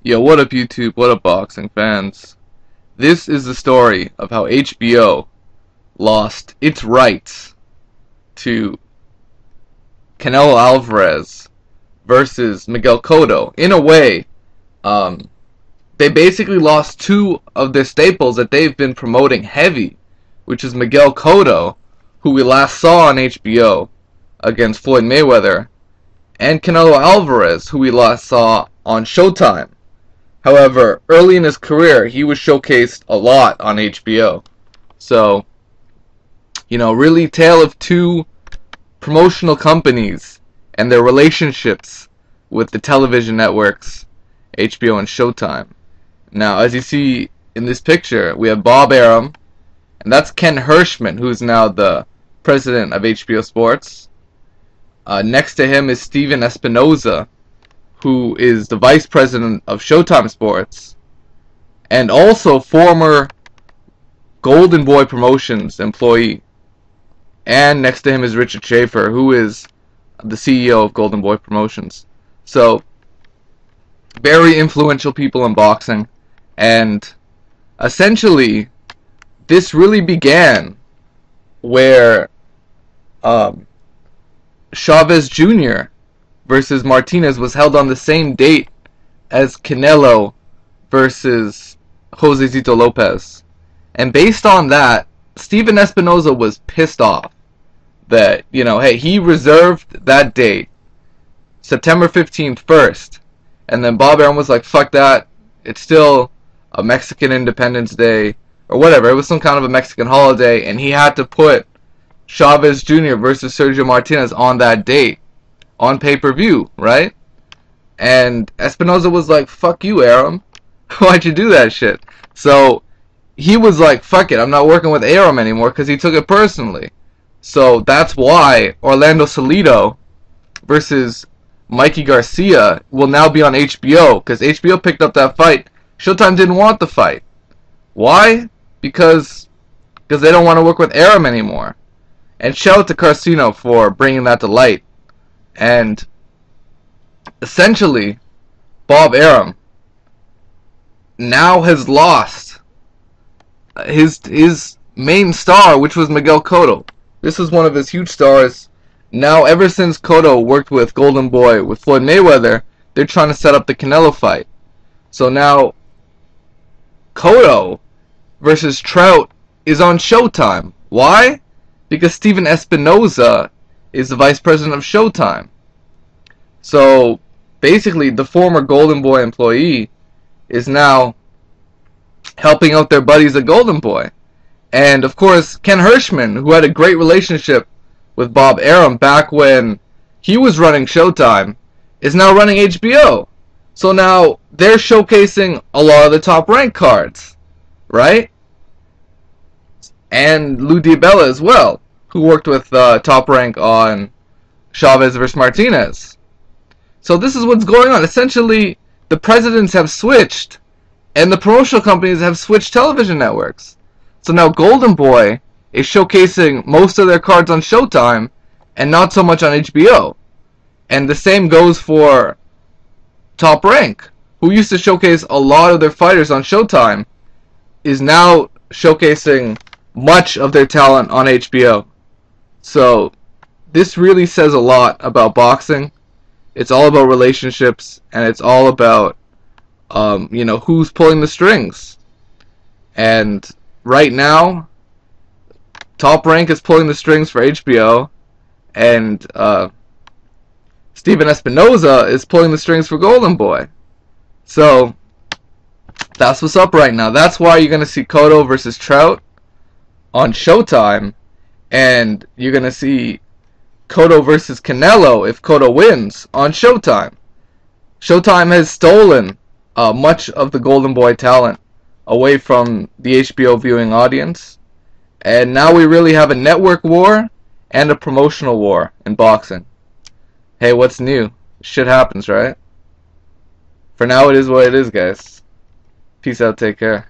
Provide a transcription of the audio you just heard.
Yo, what up YouTube? What up boxing fans? This is the story of how HBO lost its rights to Canelo Alvarez versus Miguel Cotto. In a way, they basically lost two of their staples that they've been promoting heavy, which is Miguel Cotto, who we last saw on HBO against Floyd Mayweather, and Canelo Alvarez, who we last saw on SHOWTIME. However, early in his career, he was showcased a lot on HBO. So, really tale of two promotional companies and their relationships with the television networks, HBO and SHOWTIME. Now, as you see in this picture, we have Bob Arum, and that's Ken Hirschman, who's now the president of HBO Sports. Next to him is Steven Espinoza, who is the vice president of Showtime Sports, and also former Golden Boy Promotions employee. And next to him is Richard Schaefer, who is the CEO of Golden Boy Promotions. So, very influential people in boxing, and essentially, this really began where Chavez Jr. versus Martinez was held on the same date as Canelo versus Josecito Lopez. And based on that, Steven Espinoza was pissed off that, hey, he reserved that date, September 15th first. And then Bob Arum was like, fuck that, it's still a Mexican Independence Day, or whatever, it was some kind of a Mexican holiday, and he had to put Chavez Jr. versus Sergio Martinez on that date, on pay-per-view, right? And Espinoza was like, fuck you, Arum. Why'd you do that shit? So, he was like, fuck it, I'm not working with Arum anymore, because he took it personally. So, that's why Orlando Salido versus Mikey Garcia will now be on HBO, because HBO picked up that fight. Showtime didn't want the fight. Why? Because they don't want to work with Arum anymore. And shout out to Carcino for bringing that to light. And essentially, Bob Arum now has lost his main star, which was Miguel Cotto. This was one of his huge stars. Now, ever since Cotto worked with Golden Boy, with Floyd Mayweather, they're trying to set up the Canelo fight. So now, Cotto versus Trout is on Showtime. Why? Because Steven Espinoza is the vice president of Showtime. So, basically, the former Golden Boy employee is now helping out their buddies at Golden Boy. And, of course, Ken Hirschman, who had a great relationship with Bob Arum back when he was running Showtime, is now running HBO. So now, they're showcasing a lot of the top-ranked cards, right? And Lou Diabella as well, who worked with Top Rank on Chavez vs. Martinez. So this is what's going on. Essentially, the presidents have switched, and the promotional companies have switched television networks. So now Golden Boy is showcasing most of their cards on Showtime, and not so much on HBO. And the same goes for Top Rank, who used to showcase a lot of their fighters on Showtime, is now showcasing much of their talent on HBO. So, this really says a lot about boxing. It's all about relationships, and it's all about, who's pulling the strings. And right now, Top Rank is pulling the strings for HBO, and Steven Espinoza is pulling the strings for Golden Boy. So, that's what's up right now. That's why you're going to see Cotto versus Trout on Showtime, and you're going to see Cotto versus Canelo if Cotto wins on Showtime. Showtime has stolen much of the Golden Boy talent away from the HBO viewing audience, and now we really have a network war and a promotional war in boxing. Hey, what's new? Shit happens, right? For now, it is what it is, guys. Peace out, take care.